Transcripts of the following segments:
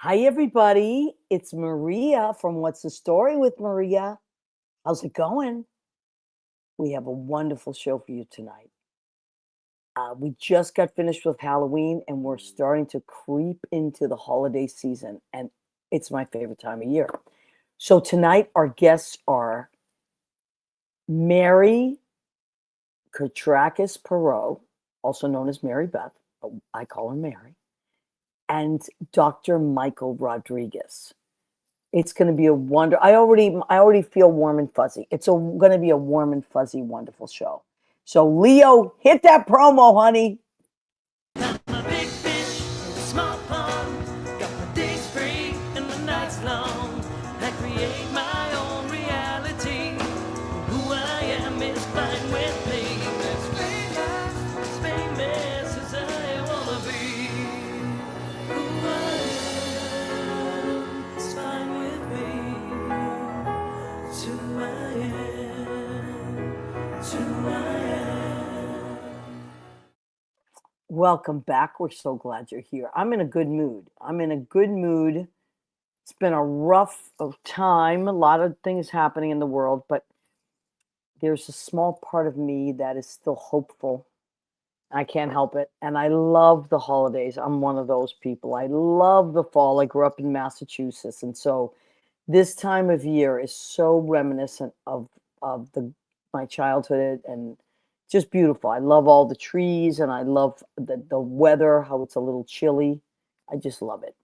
Hi, everybody. It's Maria from What's the Story with Maria. How's it going? We have a wonderful show for you tonight. We just got finished with Halloween and we're starting to creep into the holiday season, and it's my favorite time of year. So, tonight, our guests are Mary Koutrakos-Perreaux, also known as Maribeth, but I call her Mary, and Dr. Michael Rodriguez. It's going to be a wonder. I already feel warm and fuzzy. It's going to be a warm and fuzzy, wonderful show. So Leo, hit that promo, honey. I'm a big fish in a small pond. Got my days free and my nights long. I create my own reality. Who I am is fine with me. As famous as I wanna be. Who I am is fine with me. It's who I am. It's who I am. Welcome back. We're so glad you're here. I'm in a good mood. It's been a rough time, a lot of things happening in the world, but there's a small part of me that is still hopeful. I can't help it. And I love the holidays. I'm one of those people. I love the fall. I grew up in Massachusetts. And so this time of year is so reminiscent of my childhood and just beautiful. I love all the trees and I love the weather, how it's a little chilly. I just love it.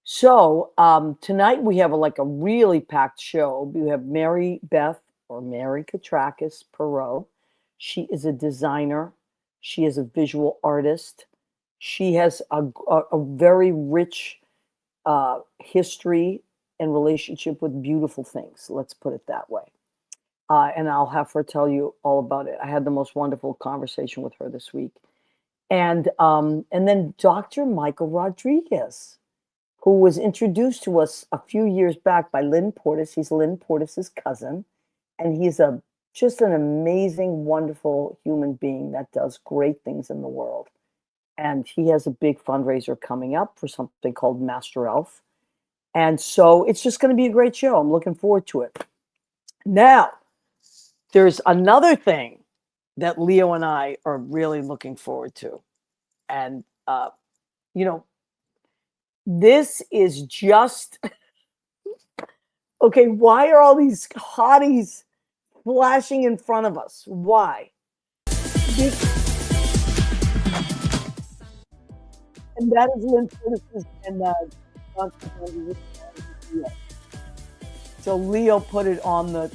So tonight we have like a really packed show. We have Mary Beth or Mary Koutrakos-Perreaux. She is a designer. She is a visual artist. She has a very rich history and relationship with beautiful things. Let's put it that way. And I'll have her tell you all about it. I had the most wonderful conversation with her this week. And then Dr. Michael Rodriguez, who was introduced to us a few years back by Lynn Portis. He's Lynn Portis's cousin, and he's just an amazing, wonderful human being that does great things in the world. And he has a big fundraiser coming up for something called Master Elf. And so it's just going to be a great show. I'm looking forward to it. Now, there's another thing that Leo and I are really looking forward to. And, you know, this is just okay. Why are all these hotties flashing in front of us? Why? And that is Lynn Curtis's and so Leo put it on the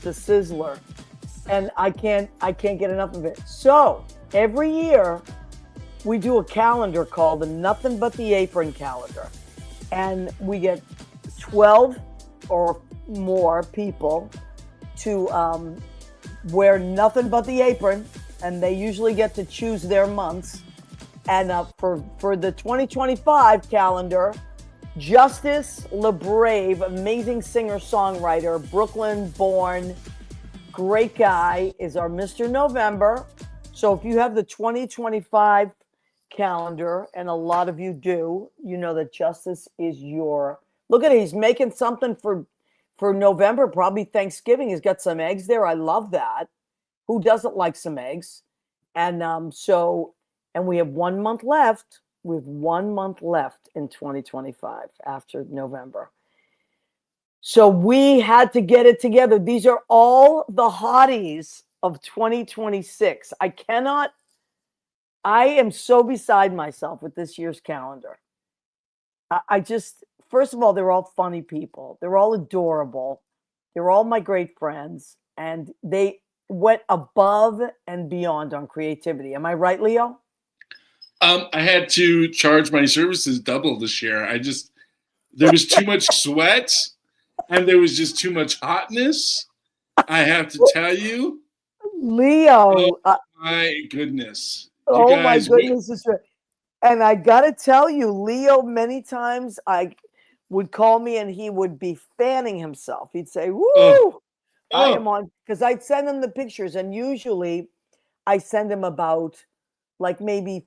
sizzler, and I can't get enough of it. So every year we do a calendar called the Nothing But the Apron calendar, and we get 12 or more people to wear nothing but the apron, and they usually get to choose their months. And for the 2025 calendar, Justice LeBrave, amazing singer-songwriter, Brooklyn-born, great guy, is our Mr. November. So if you have the 2025 calendar, and a lot of you do, you know that Justice is your... Look at it, he's making something for November, probably Thanksgiving. He's got some eggs there. I love that. Who doesn't like some eggs? And and we have 1 month left. We have 1 month left in 2025 after November. So we had to get it together. These are all the hotties of 2026. I am so beside myself with this year's calendar. I just, first of all, they're all funny people. They're all adorable. They're all my great friends. And they went above and beyond on creativity. Am I right, Leo? I had to charge my services double this year. There was too much sweat and there was just too much hotness. I have to tell you. Leo. Oh my goodness. Oh my goodness. And I got to tell you, Leo, many times I would call me and he would be fanning himself. He'd say, woo, I am on, because I'd send him the pictures. And usually I send him about like maybe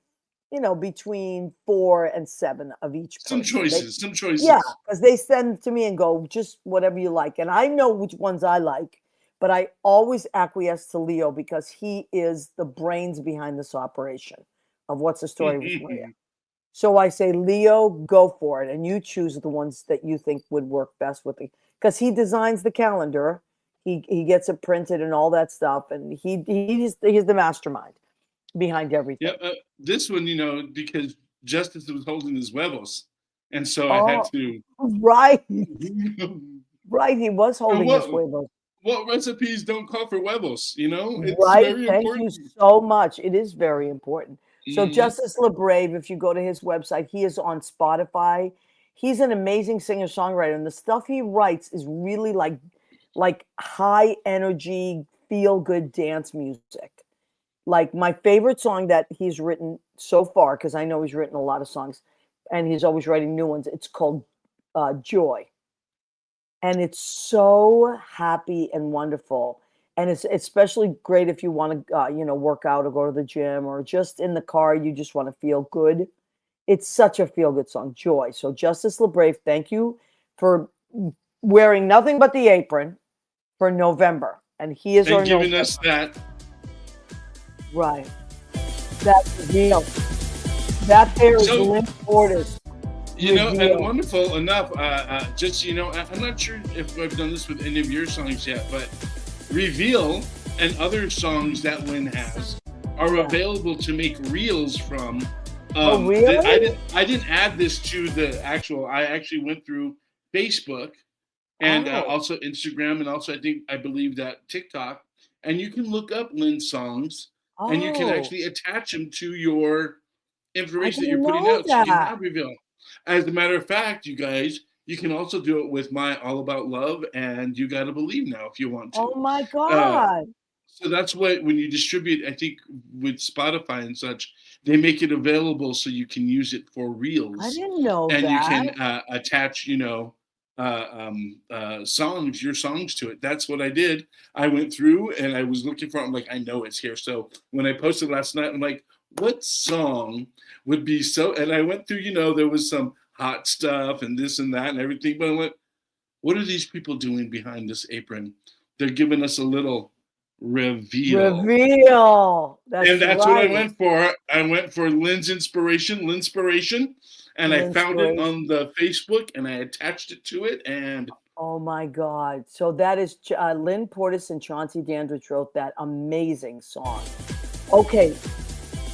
between 4 and 7 of each Some person. choices, some Yeah, choices. because they send to me and go, just whatever you like. And I know which ones I like, but I always acquiesce to Leo because he is the brains behind this operation of What's the Story with Maria. So I say, Leo, go for it. And you choose the ones that you think would work best with me. Because he designs the calendar. He gets it printed and all that stuff. And he's the mastermind behind everything. Yeah, this one, because Justice was holding his huevos, and so I had Oh, to. right. And Right. He was holding his what huevos. what recipes don't call for huevos? It's Right. very Thank you important. so much. It is very important. So Mhm. Justice LeBrave, if you go to his website, he is on Spotify. He's an amazing singer-songwriter, and the stuff he writes is really like high energy, feel-good dance music. Like my favorite song that he's written so far, because I know he's written a lot of songs and he's always writing new ones. It's called Joy. And it's so happy and wonderful. And it's especially great if you want to, work out or go to the gym or just in the car, you just want to feel good. It's such a feel good song, Joy. So, Justice LeBrave, thank you for wearing nothing but the apron for November. And he is our And giving November. us that. Right. That's the deal. That there is So, Lynn Portis. and wonderful enough, I'm not sure if I've done this with any of your songs yet, but Reveal and other songs that Lynn has are available to make reels from. Oh, really? I didn't add this to the actual. I actually went through Facebook and also Instagram, and also I believe that TikTok, and you can look up Lynn's songs, and you can actually attach them to your I information that didn't you're putting know out, so you can that. have Reveal. As a matter of fact, you guys, you can also do it with my All About Love and You Gotta Believe Now if you want to. Oh my Uh, God. so that's what, when you distribute, I think with Spotify and such, they make it available so you can use it for I reels, didn't know and you that. can attach, your songs to it. That's what I did. I went through and I was looking for it. I'm like, I know it's here. So when I posted last night, I'm like, what song would be so? And I went through, there was some hot stuff and this and that and everything. But I went, what are these people doing behind this apron? They're giving us a little reveal. Reveal. And That's that's what I right. went for. I went for Lynn's Linspiration, and I found it on Linspiration. the Facebook, and I attached it to it. And Oh my God. So that is Lynn Portis and Chauncey Dandridge wrote that amazing song. Okay.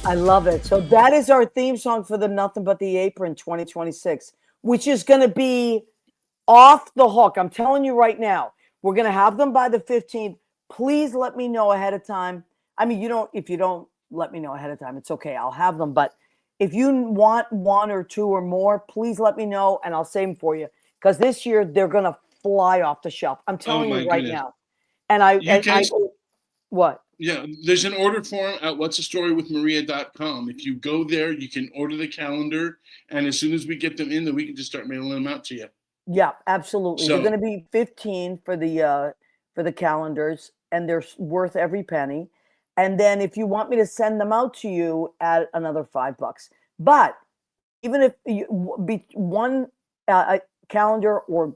I love it. So that is our theme song for the Nothing But the Apron 2026, which is going to be off the hook. I'm telling you right now, we're going to have them by the 15th. Please let me know ahead of time. I mean, if you don't let me know ahead of time, it's okay. I'll have them. But if you want one or two or more, please let me know and I'll save them for you. Because this year they're going to fly off the shelf. I'm oh telling my you right goodness, now. And I, you and I, guys, what? yeah, there's an order form at what'sthestorywithmaria.com. If you go there, you can order the calendar, and as soon as we get them in, then we can just start mailing them out to you. Yeah, absolutely. They're So, going to be 15 for the calendars, and they're worth every penny. And then if you want me to send them out to you, add another $5. But even if you be one calendar or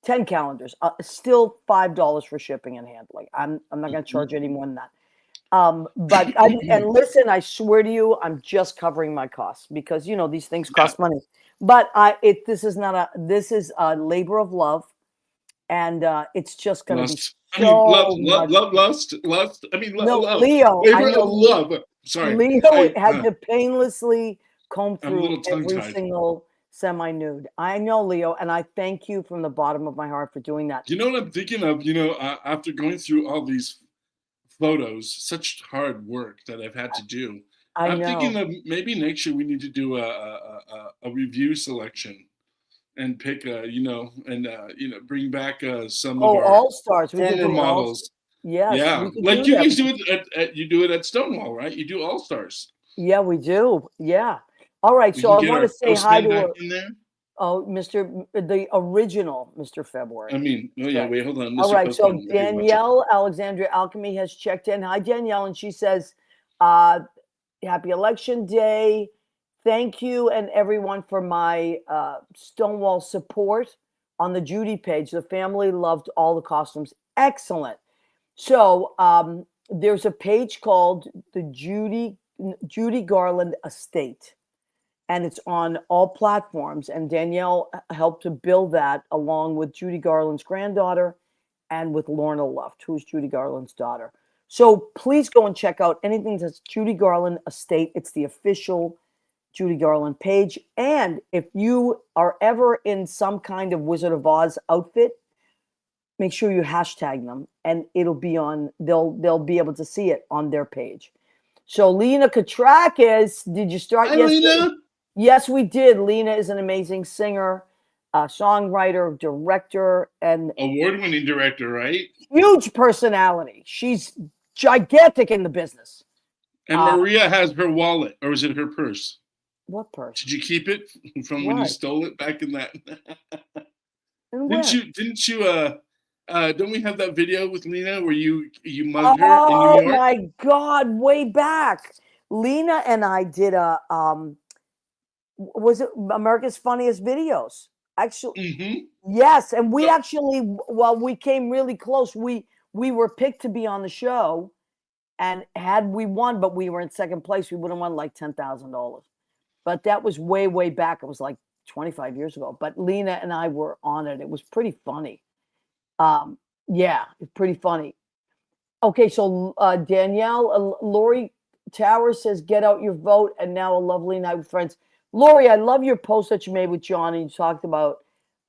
10 calendars, still $5 for shipping and handling. I'm not going to charge any more than that. But and listen, I swear to you, I'm just covering my costs because these things yeah, cost money. But this is a labor of love, and it's just going to be lust. I mean, so much. lust. I mean, No, love. Leo, I Labor of know love. Sorry, Leo had to painlessly comb I'm a through little tongue every tied. single semi-nude. I know, Leo, and I thank you from the bottom of my heart for doing that. You know what I'm thinking of? After going through all these photos, such hard work that I've had to do. I I'm thinking know. of maybe next year we need to do a review selection and pick bring back some of Oh, our All Stars. We could former do an all. models. Yes, Yeah, we could like do you that. guys do it you do it at Stonewall, right? You do All Stars. Yeah, we do. Yeah. All right. We So can I get want to our say hi postman to back in there. the original Mr. February. Oh yeah, Right. wait, hold on, All Mr. right. So Postman. Okay, watch it. Danielle Alexandria Alchemy has checked in. Hi, Danielle. And she says, happy election day. Thank you and everyone for my Stonewall support on the Judy page. The family loved all the costumes. Excellent. So there's a page called the Judy Garland Estate, and it's on all platforms. And Danielle helped to build that along with Judy Garland's granddaughter and with Lorna Luft, who's Judy Garland's daughter. So please go and check out anything that's Judy Garland Estate. It's the official Judy Garland page. And if you are ever in some kind of Wizard of Oz outfit, make sure you hashtag them, and it'll be on. They'll be able to see it on their page. So Lena Koutrakos, did you start? Hi, Yes, Lena. yes, we did. Lena is an amazing singer, songwriter, director, and Award-winning director, right? huge personality. She's gigantic in the business. And Maria has her wallet, or is it her purse? What purse? Did you keep it from when you stole it back in that? Didn't you? Don't we have that video with Lena where you mugged her in New York? Oh my God! Way back, Lena and I did a was it America's Funniest Videos? Actually, yes, and we actually, well, we came really close. We were picked to be on the show, and had we won, but we were in second place, we would have won like $10,000. But that was way back. It was like 25 years ago. But Lena and I were on it. It was pretty funny. Yeah, it's pretty funny. Okay, so Danielle, Lori Towers says, get out your vote, and now a lovely night with friends. Lori, I love your post that you made with John, and you talked about,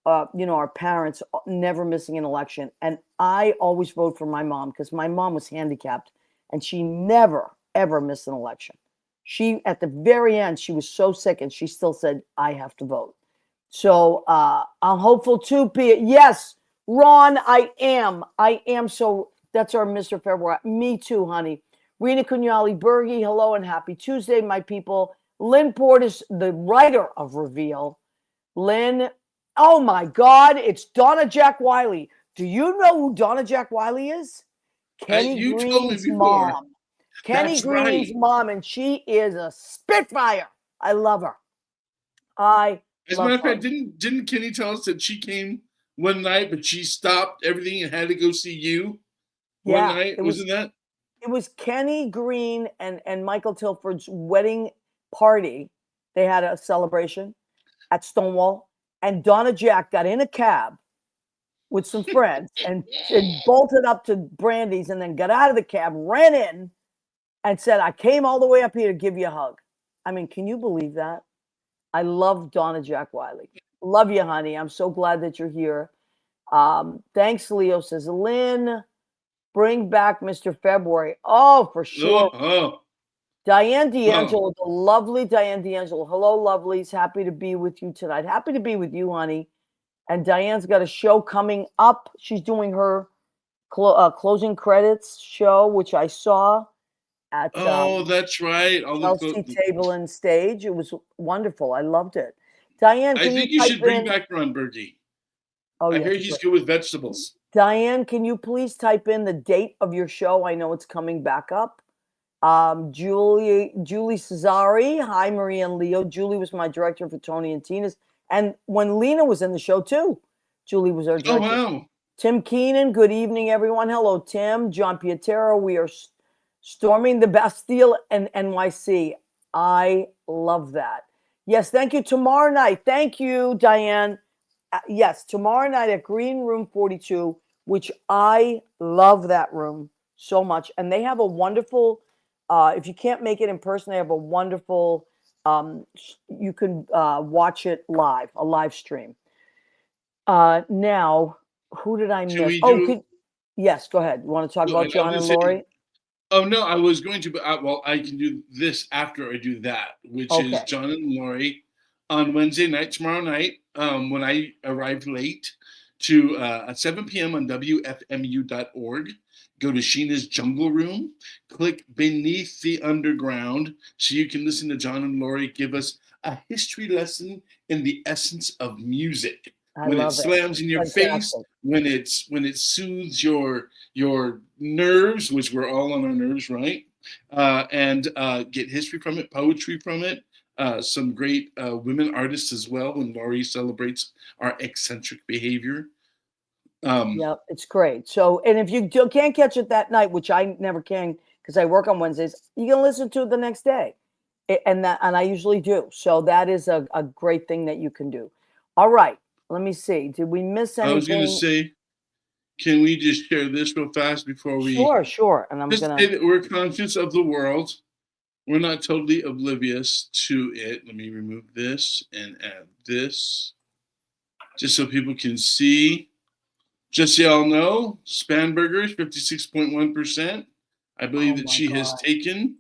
our parents never missing an election. And I always vote for my mom because my mom was handicapped, and she never, ever missed an election. She, at the very end, she was so sick, and she still said, I have to vote. So I'm hopeful too, Pia. Yes, Ron, I am. So that's our Mr. February. Me too, honey. Rena Cugnali Berge, hello and happy Tuesday, my people. Lynn Portis, the writer of Reveal. Lynn, oh my God, it's Donna Jack Wiley. Do you know who Donna Jack Wiley is? Kenny Green's mom. Kenny Green's mom, and she is a spitfire. I love her. As a matter of fact, didn't Kenny tell us that she came one night, but she stopped everything and had to go see you one night? Wasn't that? It was Kenny Green and Michael Tilford's wedding party. They had a celebration at Stonewall, and Donna Jack got in a cab with some friends and bolted up to Brandy's, and then got out of the cab, ran in, and said, I came all the way up here to give you a hug. I mean, can you believe that? I love Donna Jack Wiley. Love you, honey. I'm so glad that you're here. Thanks, Leo, says Lynn. Bring back Mr. February. Oh, for sure. Diane D'Angelo, the lovely Diane D'Angelo. Hello, lovelies. Happy to be with you tonight. Happy to be with you, honey. And Diane's got a show coming up. She's doing her closing credits show, which I saw at that's right. Chelsea Table and Stage. It was wonderful. I loved it. Diane, I think you should bring back Ron Berge. I hear he's good with vegetables. Diane, can you please type in the date of your show? I know it's coming back up. Julie Cesari. Hi, Maria and Leo. Julie was my director for Tony and Tina's. And when Lena was in the show too, Julie was our director. Oh, wow. Tim Keenan, good evening, everyone. Hello, Tim. John Pietero, we are storming the Bastille and NYC. I love that. Yes, thank you. Tomorrow night. Thank you, Diane. Yes, tomorrow night at Green Room 42, which I love that room so much. And they have a wonderful, if you can't make it in person, they have a wonderful, you can watch it live, a live stream. Now, who did I miss? Yes, go ahead. You want to talk about John and Lori? Oh, no, I was going to, but I can do this after I do that, which is John and Lori on Wednesday night, tomorrow night, when I arrived late to at 7 p.m. on WFMU.org. Go to Sheena's Jungle Room, click Beneath the Underground so you can listen to John and Lori give us a history lesson in the essence of music. When it slams in your face, when it soothes your nerves, which we're all on our nerves, right? And get history from it, poetry from it, some great women artists as well when Laurie celebrates our eccentric behavior. Yep, it's great. So, and if you can't catch it that night, which I never can because I work on Wednesdays, you can listen to it the next day, and I usually do. So that is a great thing that you can do. All right, let me see. Did we miss anything? I was going to say, can we just share this real fast before we? Sure. And I'm just gonna say that we're conscious of the world. We're not totally oblivious to it. Let me remove this and add this, just so people can see. Just so y'all know, Spanberger's 56.1%. I believe that she has taken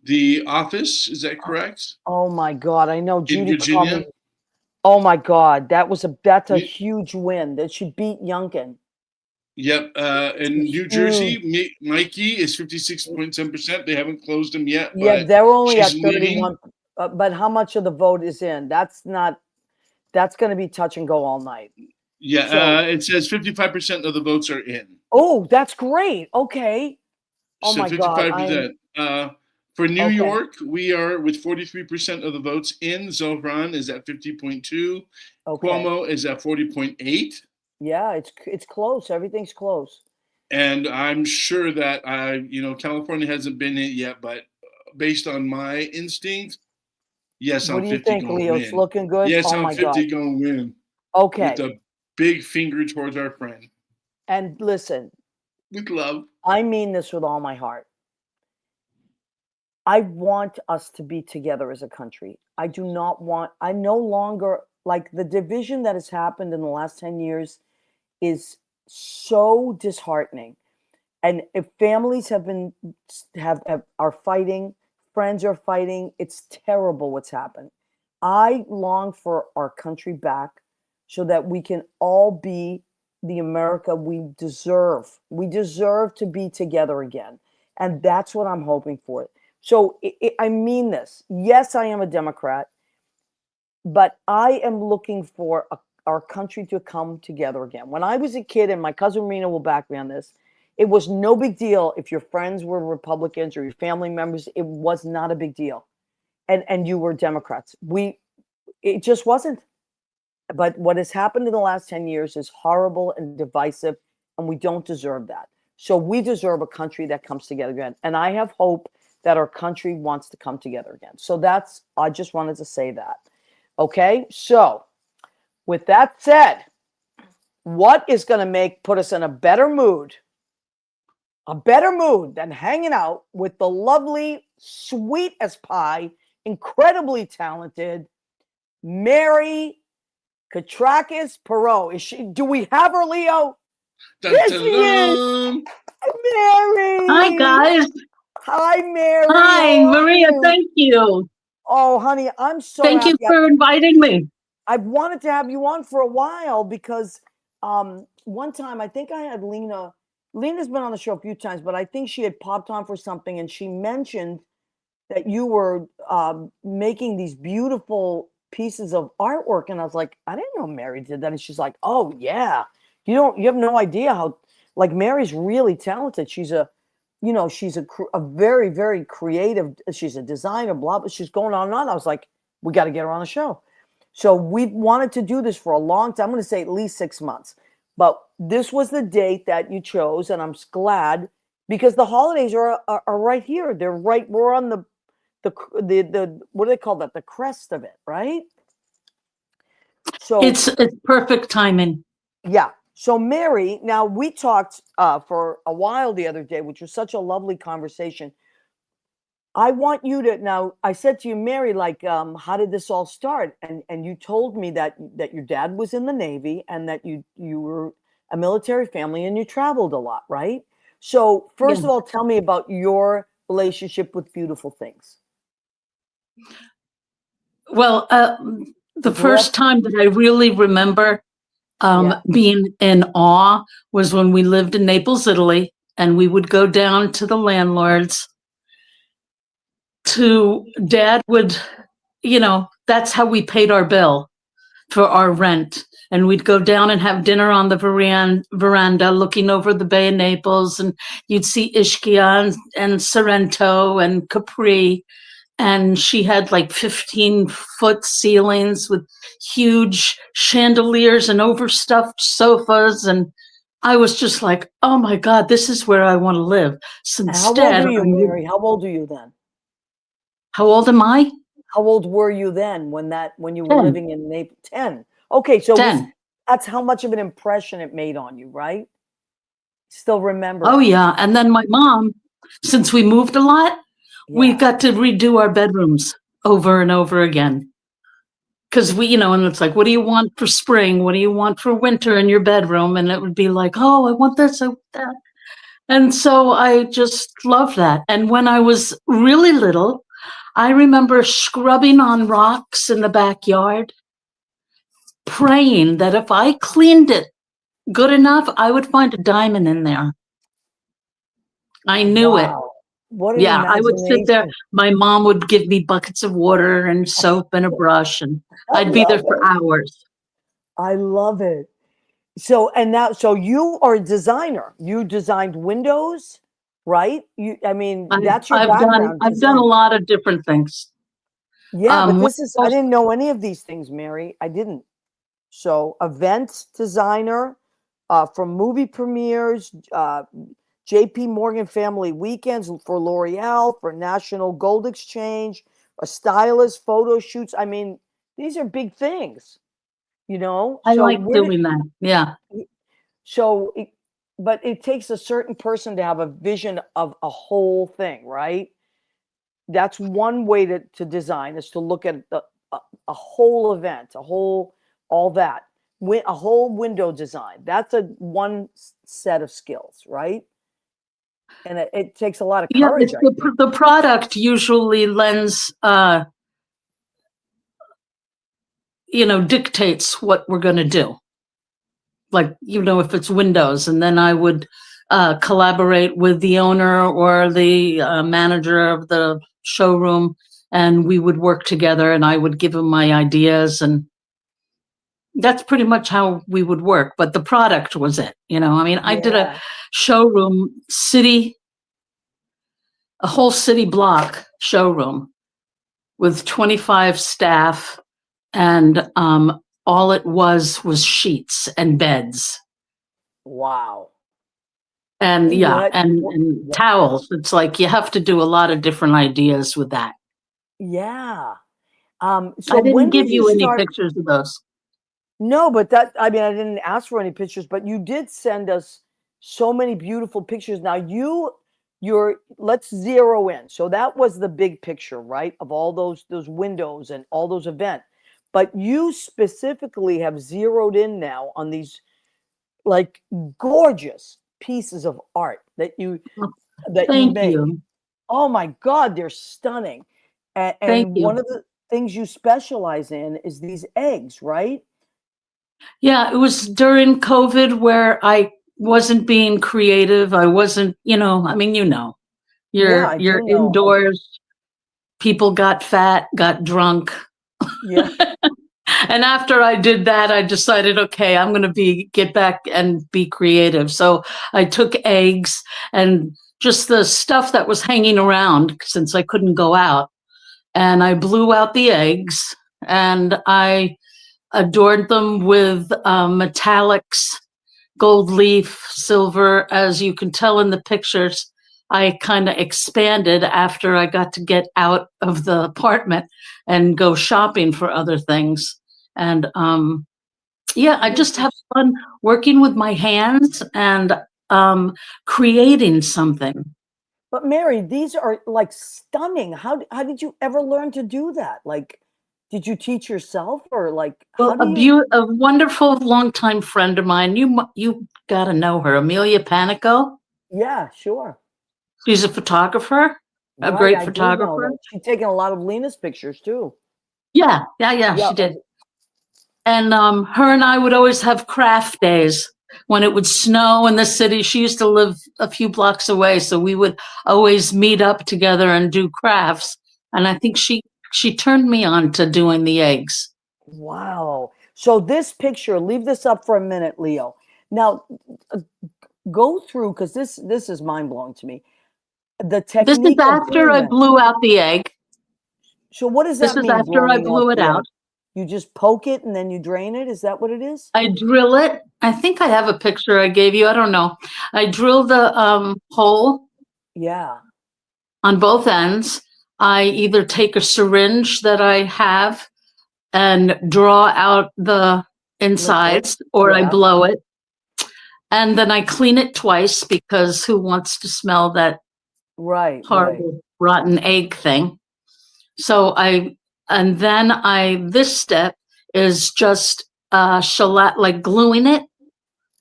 the office. Is that correct? Oh my God! I know Judy in Virginia. Oh my God, that's a huge win. That she beat Youngkin. Yep. In New Jersey, Mikey is 56.7%. They haven't closed him yet. Yeah, they're only at 31. But how much of the vote is in? That's going to be touch and go all night. Yeah, it says 55% of the votes are in. Oh, that's great. Okay. Oh so my 55%. God. For New York, we are with 43% of the votes in. Zohran is at 50.2. Okay. Cuomo is at 40.8. Yeah, it's close. Everything's close. And I'm sure that California hasn't been in yet, but based on my instinct, yes, what I'm 50 do you think, Leo? It's looking good. Yes, oh I'm 50 going to win. Okay. With a big finger towards our friend. And listen, with love. I mean this with all my heart. I want us to be together as a country. I no longer, like, the division that has happened in the last 10 years is so disheartening. And if families are fighting, friends are fighting, it's terrible what's happened. I long for our country back so that we can all be the America we deserve. We deserve to be together again. And that's what I'm hoping for. So I mean this. Yes, I am a Democrat, but I am looking for our country to come together again. When I was a kid, and my cousin Rena will back me on this, it was no big deal if your friends were Republicans or your family members. It was not a big deal. And you were Democrats. It just wasn't. But what has happened in the last 10 years is horrible and divisive, and we don't deserve that. So we deserve a country that comes together again. And I have hope that our country wants to come together again. So I just wanted to say that. Okay, so with that said, what is going to put us in a better mood than hanging out with the lovely, sweet as pie, incredibly talented Maribeth Koutrakos-Perreaux. Do we have her, Leo? There she is. Mary. Hi, guys. Hi, Mary. Hi, Maria. Thank you. Oh, honey, I'm so Thank happy. you for inviting me. I've wanted to have you on for a while because one time I think I had Lena. Lena's been on the show a few times, but I think she had popped on for something, and she mentioned that you were making these beautiful pieces of artwork, and I was like, I didn't know Mary did that. And she's like, oh yeah, you have no idea how, like, Mary's really talented. She's a very, very creative. She's a designer, blah, blah. She's going on and on. I was like, we got to get her on the show. So we wanted to do this for a long time. I'm going to say at least 6 months, but this was the date that you chose, and I'm glad because the holidays are right here. They're right. We're on the what do they call that? The crest of it, right? So it's perfect timing. Yeah. So Mary, now we talked for a while the other day, which was such a lovely conversation. I want you to, now I said to you, Mary, like, how did this all start? And you told me that your dad was in the Navy and that you were a military family and you traveled a lot, right? So first of all, tell me about your relationship with beautiful things. Well, the first time that I really remember being in awe was when we lived in Naples, Italy, and we would go down to the landlords. Dad would, that's how we paid our bill for our rent. And we'd go down and have dinner on the veranda looking over the Bay of Naples, and you'd see Ischia and Sorrento and Capri. and she had like 15-foot ceilings with huge chandeliers and overstuffed sofas. And I was just like, oh my God, this is where I want to live. So How old instead, are you, Mary? How old are you then? how old am I? How old were you then when you were 10. living in Naples? 10. Okay, so 10. that's how much of an impression it made on you, right? Still remember Oh it. yeah. And then my mom, since we moved a lot, we Yeah. got to redo our bedrooms over and over again. Because and it's like, what do you want for spring? What do you want for winter in your bedroom? And it would be like, oh, I want this, I want that. And so I just love that. And when I was really little, I remember scrubbing on rocks in the backyard, praying that if I cleaned it good enough, I would find a diamond in there. I knew it. Wow. What an Yeah, I would sit there. imagination. My mom would give me buckets of water and soap and a brush, and I I'd be there love for it. hours. I love it. So you are a designer. You designed windows, right? That's your background, I've done a design. lot of different things. Yeah, but I Windows, didn't know any of these things, Mary. I didn't. So event designer, from movie premieres, JP Morgan Family Weekends for L'Oreal, for National Gold Exchange, a stylist, photo shoots. These are big things, I So like doing that. Yeah. so, but it takes a certain person to have a vision of a whole thing, right? That's one way to design, is to look at a whole event, all that, a whole window design. That's one set of skills, right? And it takes a lot of Yeah, courage, it's I think. the product usually lends, dictates what we're going to do. Like, if it's windows, and then I would collaborate with the owner or the manager of the showroom, and we would work together, and I would give him my ideas, and that's pretty much how we would work. But the product was it, I did a Yeah. showroom a whole city block showroom with 25 staff, and all it was sheets and beds. Wow. And yeah, What? and towels. It's like you have to do a lot of different ideas with that. Yeah. I So didn't when give did you you any start? pictures of those. No, but I didn't ask for any pictures, but you did send us so many beautiful pictures. Now let's zero in. So that was the big picture, right? Of all those windows and all those events. But you specifically have zeroed in now on these like gorgeous pieces of art that you Thank made. you. Oh my God, they're stunning. Thank And one you. of the things you specialize in is these eggs, right? Yeah, it was during COVID where I wasn't being creative. I wasn't, Yeah, I you're do know. indoors. People got fat, got drunk. Yeah. And after I did that, I decided, okay, I'm going to get back and be creative. So I took eggs and just the stuff that was hanging around since I couldn't go out. And I blew out the eggs and I adorned them with metallics, gold leaf, silver. As you can tell in the pictures, I kind of expanded after I got to get out of the apartment and go shopping for other things. And I just have fun working with my hands and creating something. But Mary, these are like stunning. How did you ever learn to do that? Like, did you teach yourself, or like how Well, do you? a wonderful longtime friend of mine, you got to know her, Amelia Panico. Yeah, sure. She's a photographer, a Right, great I do know photographer. that. She's taken a lot of Lena's pictures too. Yeah, Yeah. she did. And her and I would always have craft days when it would snow in the city. She used to live a few blocks away, so we would always meet up together and do crafts. And I think she turned me on to doing the eggs. Wow. So this picture, leave this up for a minute, Leo. Now, go through, because this is mind blowing to me. The This is technique of after doing I this. blew out the egg. So what does This that is mean, after I blowing out blew it the out. egg? You just poke it and then you drain it? Is that what it is? I drill it. I think I have a picture I gave you. I don't know. I drill the hole Yeah. on both ends. I either take a syringe that I have and draw out the insides, or I Yeah. blow it. And then I clean it twice because who wants to smell that Right, right. horrible rotten egg thing? So this step is just shellac, like gluing it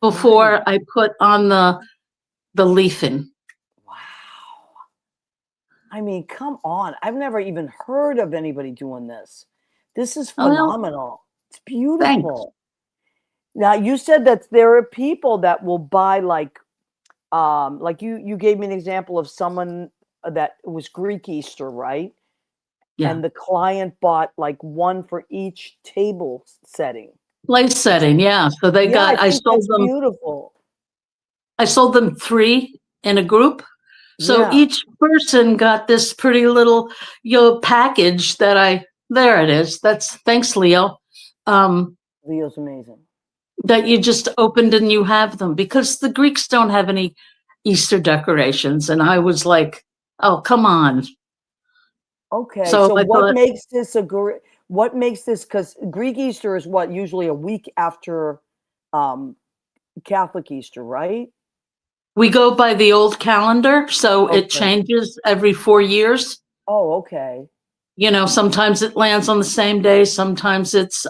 before Right. I put on the leafing. Wow. I mean, come on. I've never even heard of anybody doing this. This is Oh, well, phenomenal. It's thanks. beautiful. Now, you said that there are people that will buy like you gave me an example of someone that was Greek Easter, right? Yeah. And the client bought like one for each table setting. Place setting, yeah. So they Yeah, I got, think that's beautiful. I sold them 3 in a group. So Yeah. each person got this pretty little, package there it is. Thanks, Leo. Leo's amazing. That you just opened and you have them, because the Greeks don't have any Easter decorations. And I was like, oh, come on. Okay, So so I thought, what makes this, because Greek Easter is what, usually a week after um Catholic Easter, right? we go by the old calendar, so it Okay. changes every 4 years. Oh, okay. Sometimes it lands on the same day, sometimes it's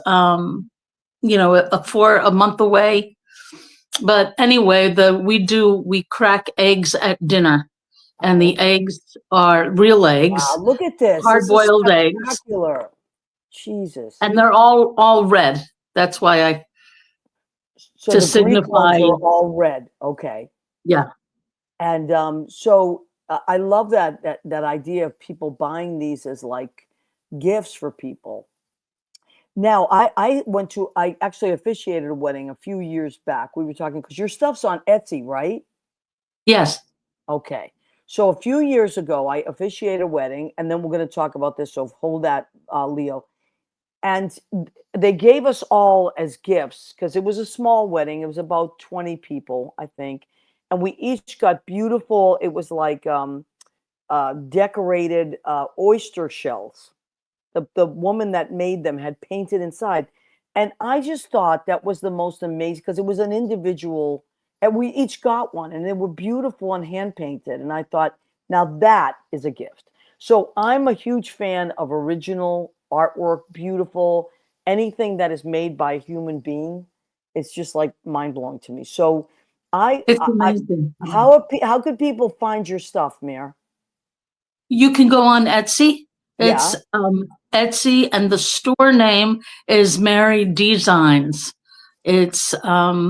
for a month away. But anyway, we crack eggs at dinner, and the Oh, eggs are real eggs, wow, look at this. This is hard-boiled eggs, spectacular. Jesus. and they're all red. That's why So to the Greek ones signify, are all red. Okay. yeah. And so I love that idea of people buying these as like gifts for people. Now, I actually officiated a wedding a few years back. We were talking because your stuff's on Etsy, right? Yes. Okay. So a few years ago, I officiated a wedding, and then we're going to talk about this. So hold that, Leo. And they gave us all as gifts because it was a small wedding. It was about 20 people, I think. And we each got beautiful, it was like decorated oyster shells. The woman that made them had painted inside. And I just thought that was the most amazing because it was an individual, and we each got one, and they were beautiful and hand painted. And I thought, now that is a gift. So I'm a huge fan of original artwork, beautiful, anything that is made by a human being. It's just like mind blowing to me. So It's amazing. how could people find your stuff, Mayor? You can go on Etsy. Yeah. It's Etsy, and the store name is Mary Designs. It's MARI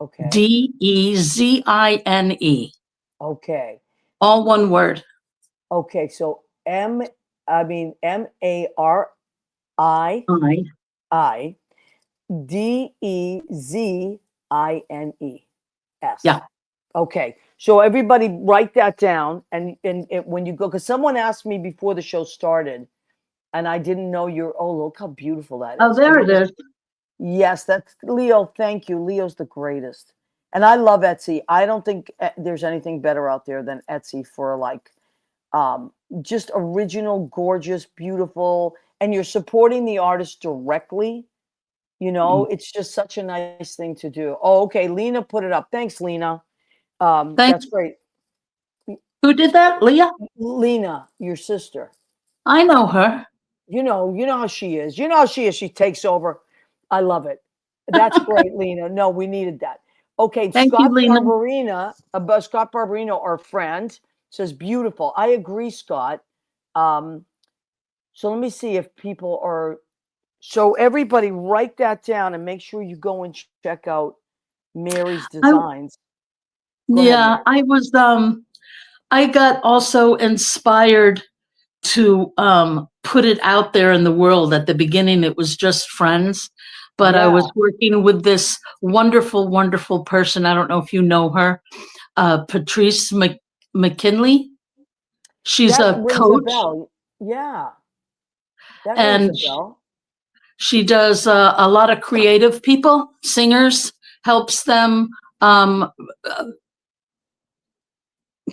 Okay. DEZINE. Okay. All one word. Okay. So MARIDEZINES. Yeah. Okay. So everybody write that down, and when you go, because someone asked me before the show started, and I didn't know look how beautiful that is. Oh, there it is. Yes, that's Leo. Thank you. Leo's the greatest. And I love Etsy. I don't think there's anything better out there than Etsy for like just original, gorgeous, beautiful, and you're supporting the artist directly. It's just such a nice thing to do. Oh, okay. Lena put it up. Thanks, Lena. That's great. Who did that? Leah? Lena, your sister. I know her. You know how she is. You know how she is. She takes over. I love it. That's great, Lena. No, we needed that. Okay, Thank you, Lena. Scott Barberino, our friend, says beautiful. I agree, Scott. So let me see if people are. So everybody, write that down and make sure you go and check out Mary's designs. Yeah, I was. I got also inspired to put it out there in the world. At the beginning, it was just friends, but I was working with this wonderful, wonderful person. I don't know if you know her, Patrice McKinley. She's That a rings a coach, bell. Yeah, that rings a and bell. she does a lot of creative people, singers, helps them uh,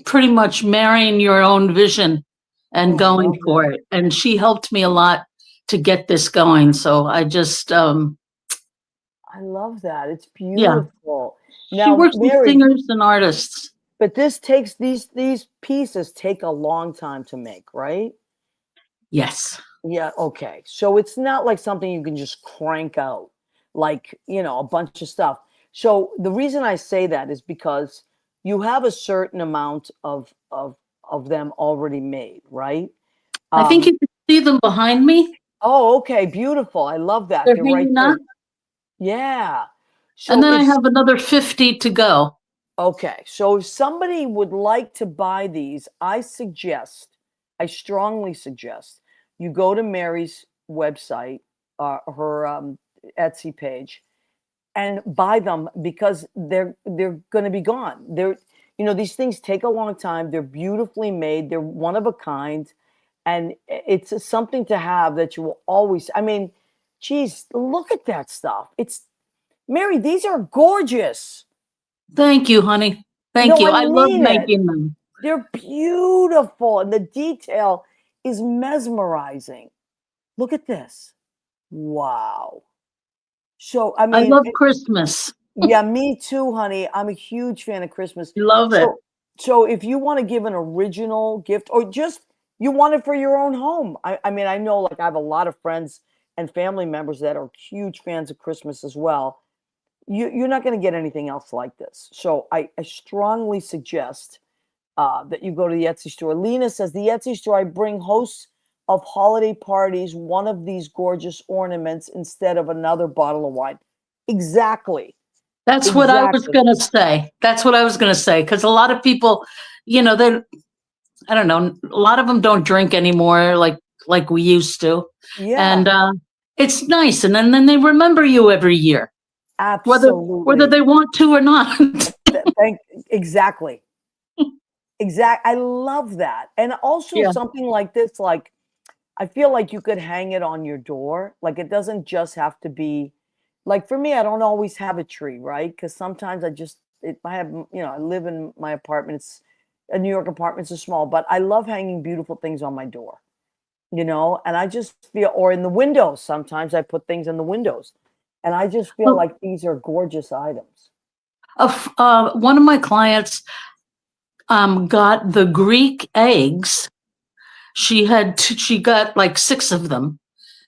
pretty much marrying your own vision Oh, and I going love for that. it. And she helped me a lot to get this going. So I just, I love that. It's yeah, beautiful. she Now, works with Mary, singers and artists. but this takes these pieces take a long time to make, right? Yes. Yeah, okay. So it's not like something you can just crank out, like, a bunch of stuff. So the reason I say that is because you have a certain amount of them already made, right? I think Um, you can see them behind me. oh, okay, beautiful. I love that. They're They're right hanging there. up. Yeah. And So then I if have another 50 to go. Okay, so if somebody would like to buy these, I strongly suggest you go to Mary's website, her Etsy page, and buy them because they're going to be gone. These things take a long time. They're beautifully made. They're one of a kind, and it's something to have that you will always. I mean, geez, look at that stuff. It's Mary. These are gorgeous. Thank you, honey. Thank No, you. I I love mean it. making them. They're beautiful, and the detail is mesmerizing. Look at this. Wow. So, I I mean, love Christmas. yeah, me too, honey. I'm a huge fan of Christmas. Love it. So if you want to give an original gift or just you want it for your own home. I mean, I know like I have a lot of friends and family members that are huge fans of Christmas as well. You're not going to get anything else like this. So I strongly suggest that you go to the Etsy store. Lena says, the Etsy store, I bring hosts of holiday parties one of these gorgeous ornaments instead of another bottle of wine. Exactly. That's what I was Exactly. going to say. That's what I was going to say. Because a lot of people, they, I don't know, a lot of them don't drink anymore like we used to. Yeah, And it's nice. And then they remember you every year, whether absolutely. they want to or not. Thank exactly. I love that. And also Yeah. something like this, like I feel like you could hang it on your door. Like it doesn't just have to be like for me, I don't always have a tree, right? Because sometimes I have, I live in my apartment. It's a New York apartment, so small, but I love hanging beautiful things on my door, and I just feel, or in the windows, sometimes I put things in the windows. And I just feel Well, like these are gorgeous items. one of my clients got the Greek eggs. She got like 6 of them,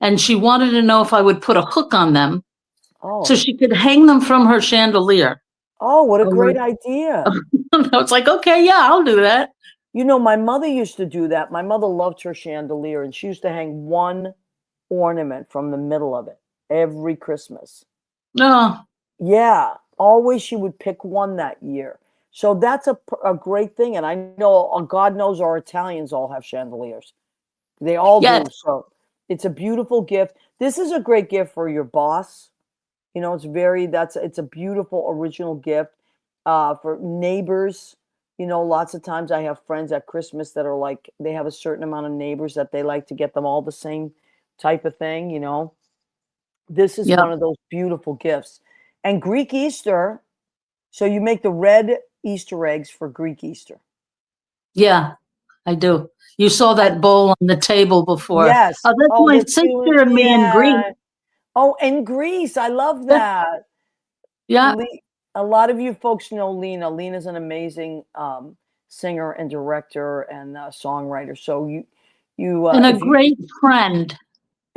and she wanted to know if I would put a hook on them so Oh, she could hang them from her chandelier. oh, what a Over, great idea. I was like, okay, yeah, I'll do that. My mother used to do that. My mother loved her chandelier, and she used to hang one ornament from the middle of it every Christmas. No, Yeah, always she would pick one that year. So that's a great thing. And I know, God knows our Italians all have chandeliers. They all yes, do. So it's a beautiful gift. This is a great gift for your boss. It's a beautiful original gift for neighbors. Lots of times I have friends at Christmas that are like, they have a certain amount of neighbors that they like to get them all the same type of thing. This is yeah, one of those beautiful gifts. And Greek Easter, so you make the red Easter eggs for Greek Easter. yeah, I do. You saw And that bowl on the table before. yes. Oh, that's Oh, my the two, sister and me in Greece. yeah. Oh, and Greece. I love Yeah, that. yeah, A lot of you folks know Lena. Lena's an amazing singer and director and songwriter. So and a if you, great friend.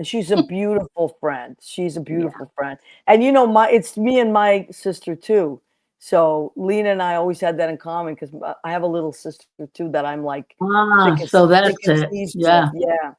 she's a beautiful friend. She's a beautiful friend. And it's me and my sister too. So Lena and I always had that in common because I have a little sister too that I'm like Ah, thick as so thick that's as it. thieves with. Yeah. Yeah.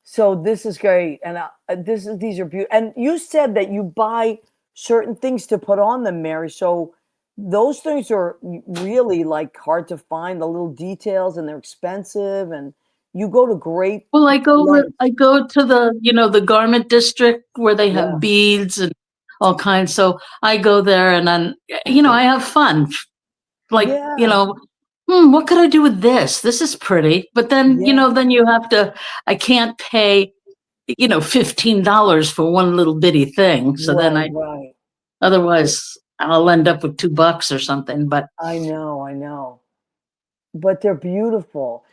So this is great, and these are beautiful. And you said that you buy certain things to put on them, Mary. So those things are really like hard to find, the little details, and they're expensive. And you go to great Well, lengths. I go to the garment district where they Yeah, have beads and all kinds. So I go there and then, I have fun. Like, yeah, what could I do with this? This is pretty. But then, Yeah. then you have to, I can't pay, $15 for one little bitty thing. So then Right. otherwise I'll end up with $2 or something. But I know. But they're beautiful.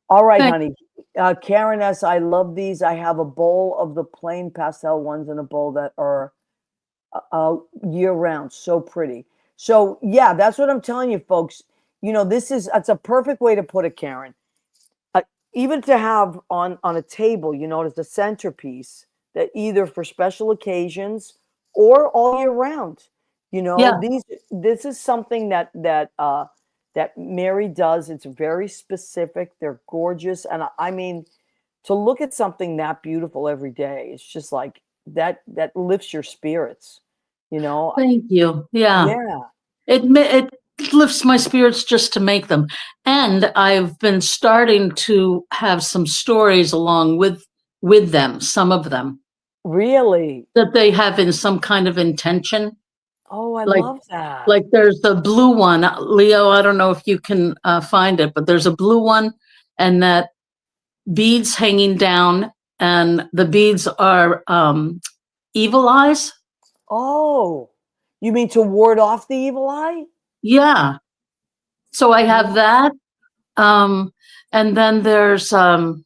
All right, thank- honey. Karen S., I love these. I have a bowl of the plain pastel ones and a bowl that are year round. So pretty. So yeah, that's what I'm telling you, folks. That's a perfect way to put it, Karen. Even to have on a table, as a centerpiece that either for special occasions or all year round. yeah, This is something that Mary does. It's very specific. They're gorgeous, and I mean, to look at something that beautiful every day, it's just like that lifts your spirits. thank you. Yeah. Yeah. It lifts my spirits just to make them. And I've been starting to have some stories along with them, some of them Really. that they have in some kind of intention. Oh, I Like love that. like there's a blue one, Leo, I don't know if you can find it, but there's a blue one and that beads hanging down and the beads are evil eyes. Oh, you mean to ward off the evil eye? Yeah. So I have that. And then there's I'm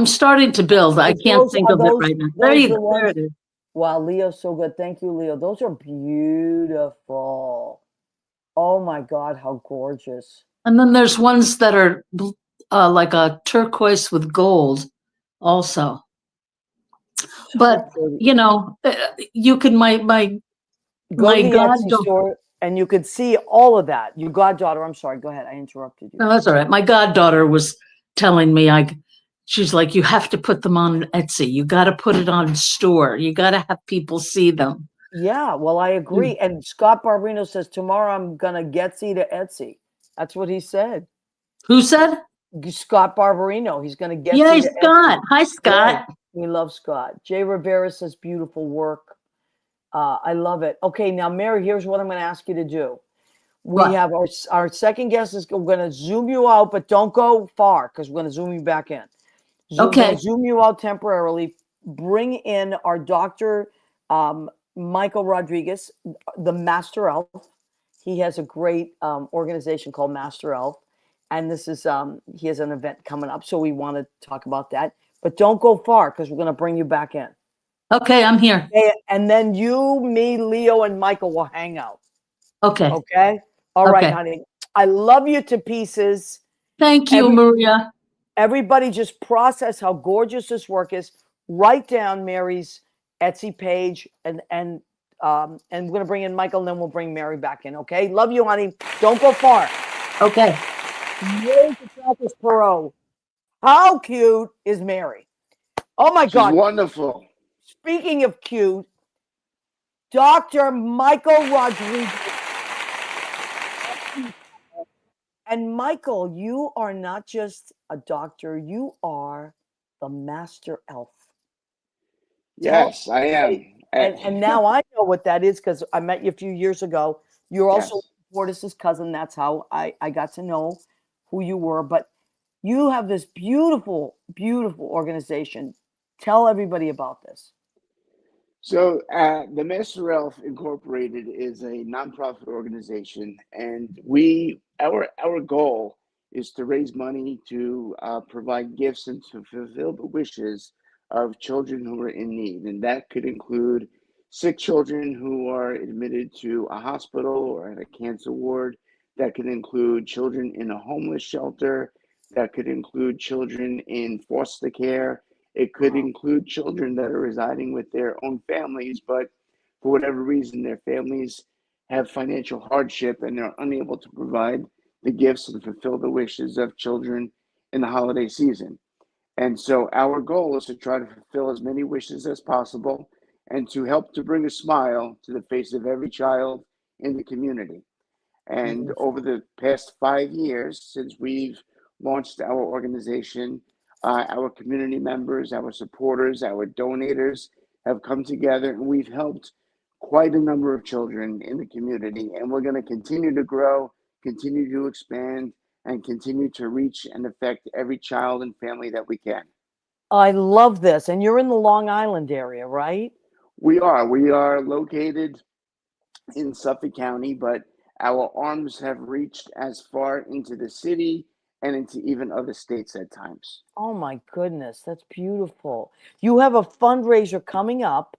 starting to build. I can't think of it right now. There you go. There it is. Wow, Leo's so good. Thank you, Leo. Those are beautiful. Oh my God, how gorgeous. And then there's ones that are like a turquoise with gold also. But So pretty. You can Go my to the Etsy goddaughter. store and you could see all of that. Your goddaughter, I'm sorry, go ahead. I interrupted you. No, that's all right. My goddaughter was telling me she's like, you have to put them on Etsy. You got to put it on store. You got to have people see them. Yeah, well, I agree. And Scott Barberino says, tomorrow I'm going to Getsy to Etsy. That's what he said. Who said? Scott Barberino. He's going to get Yay, to Scott. Etsy. Hi, Scott. Yeah, we love Scott. Jay Rivera says beautiful work. I love it. Okay, now Mary, here's what I'm going to ask you to do. We What? have our second guest is we're going to zoom you out, but don't go far because we're going to zoom you back in. Okay. Zoom you out temporarily. Bring in our Dr. Michael Rodriguez, the Master Elf. He has a great organization called Master Elf. And this is he has an event coming up, so we want to talk about that. But don't go far because we're going to bring you back in. Okay, I'm here. Okay, and then you, me, Leo, and Michael will hang out. Okay. Okay? All right, honey. I love you to pieces. Thank you, Maria. Everybody just process how gorgeous this work is. Write down Mary's Etsy page and we're going to bring in Michael and then we'll bring Mary back in, okay? Love you, honey. Don't go far. Okay. Mary Koutrakos-Perreauxx. How cute is Mary? Oh my God. She's wonderful. Speaking of cute, Dr. Michael Rodriguez. And Michael, you are not just a doctor, you are the Master Elf. Yes, I am. And now I know what that is because I met you a few years ago. You're also Yes. Fortis's cousin. That's how I got to know who you were. But you have this beautiful, beautiful organization. Tell everybody about this. So, the Master Elf Incorporated is a nonprofit organization, and our goal is to raise money to provide gifts and to fulfill the wishes of children who are in need, and that could include sick children who are admitted to a hospital or at a cancer ward. That could include children in a homeless shelter. That could include children in foster care. It could include children that are residing with their own families, but for whatever reason, their families have financial hardship and they're unable to provide the gifts and fulfill the wishes of children in the holiday season. And so our goal is to try to fulfill as many wishes as possible and to help to bring a smile to the face of every child in the community. And over the past 5 years, since we've launched our organization, our community members, our supporters, our donators have come together and we've helped quite a number of children in the community. And we're going to continue to grow, continue to expand, and continue to reach and affect every child and family that we can. I love this. And you're in the Long Island area, right? We are located in Suffolk County, but our arms have reached as far into the city and into even other states at times. Oh my goodness, that's beautiful. You have a fundraiser coming up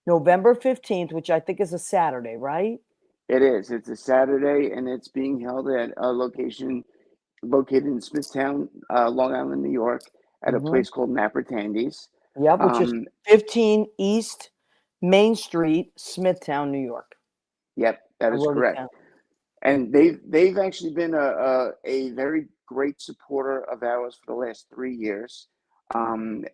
November 15th, which I think is a Saturday, right? It is. It's a Saturday, and it's being held at a location located in Smithtown, Long Island, New York, at a Mm-hmm. place called Nappertandy's. Yep, which is Um, 15 East Main Street, Smithtown, New York. yep, I that is wrote it correct. down. And they've actually been a very great supporter of ours for the last 3 years. And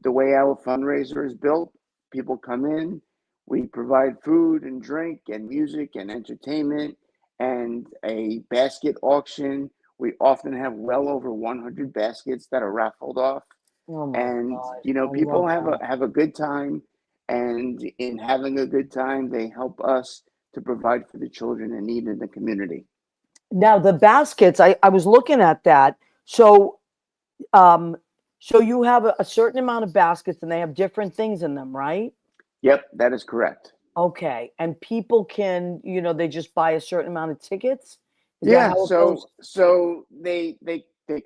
the way our fundraiser is built, people come in, we provide food and drink and music and entertainment and a basket auction. We often have well over 100 baskets that are raffled off. Oh my And God, I people love that. have a good time, and in having a good time, they help us to provide for the children in need in the community. Now the baskets, I was looking at that. So um so you have a certain amount of baskets and they have different things in them, right? Yep, that is correct. Okay. And people can, they just buy a certain amount of tickets. Is that Yeah, how it goes? so they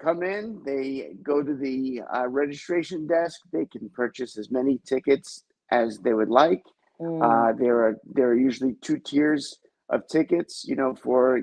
come in, they go to the registration desk. They can purchase as many tickets as they would like. Mm, There are usually two tiers of tickets, for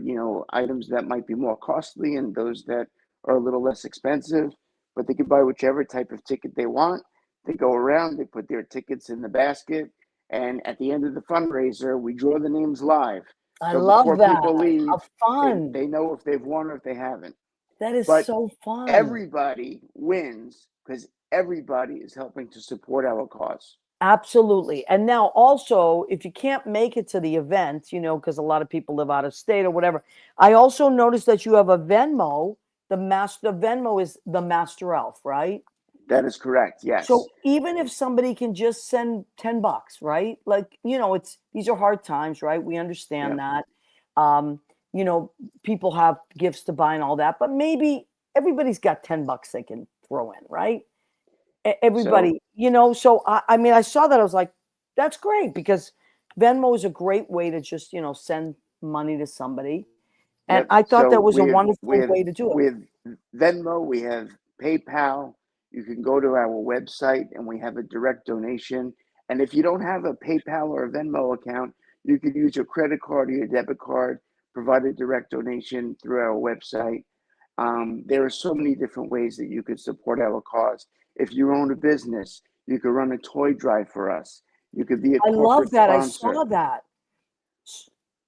items that might be more costly and those that are a little less expensive. But they can buy whichever type of ticket they want. They go around, they put their tickets in the basket, and at the end of the fundraiser, we draw the names live. I So love before that. people leave, How fun. they know if they've won or if they haven't. That is But so fun. everybody wins because everybody is helping to support our cause. Absolutely. And now also, if you can't make it to the event, because a lot of people live out of state or whatever, I also noticed that you have a Venmo. The Venmo is the Master Elf, right? That is correct. Yes. So even if somebody can just send $10, right? Like, these are hard times, right? We understand Yep. that. Um, people have gifts to buy and all that, but maybe everybody's got $10 they can throw in, right? So Everybody, so I mean, I saw that. I was like, that's great because Venmo is a great way to just, send money to somebody. And yep. I thought that So was a wonderful way to do it. with Venmo, we have PayPal. You can go to our website and we have a direct donation. And if you don't have a PayPal or a Venmo account, you could use your credit card or your debit card, provide a direct donation through our website. There are so many different ways that you could support our cause. If you own a business, you could run a toy drive for us. You could be a I love corporate that. I sponsor. saw that.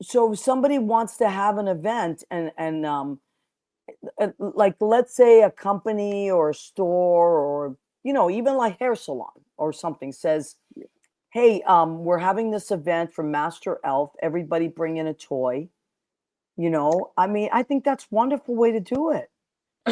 So if somebody wants to have an event and like let's say a company or a store or even like hair salon or something says, hey, we're having this event for Master Elf, everybody bring in a toy. I mean, I think that's a wonderful way to do it.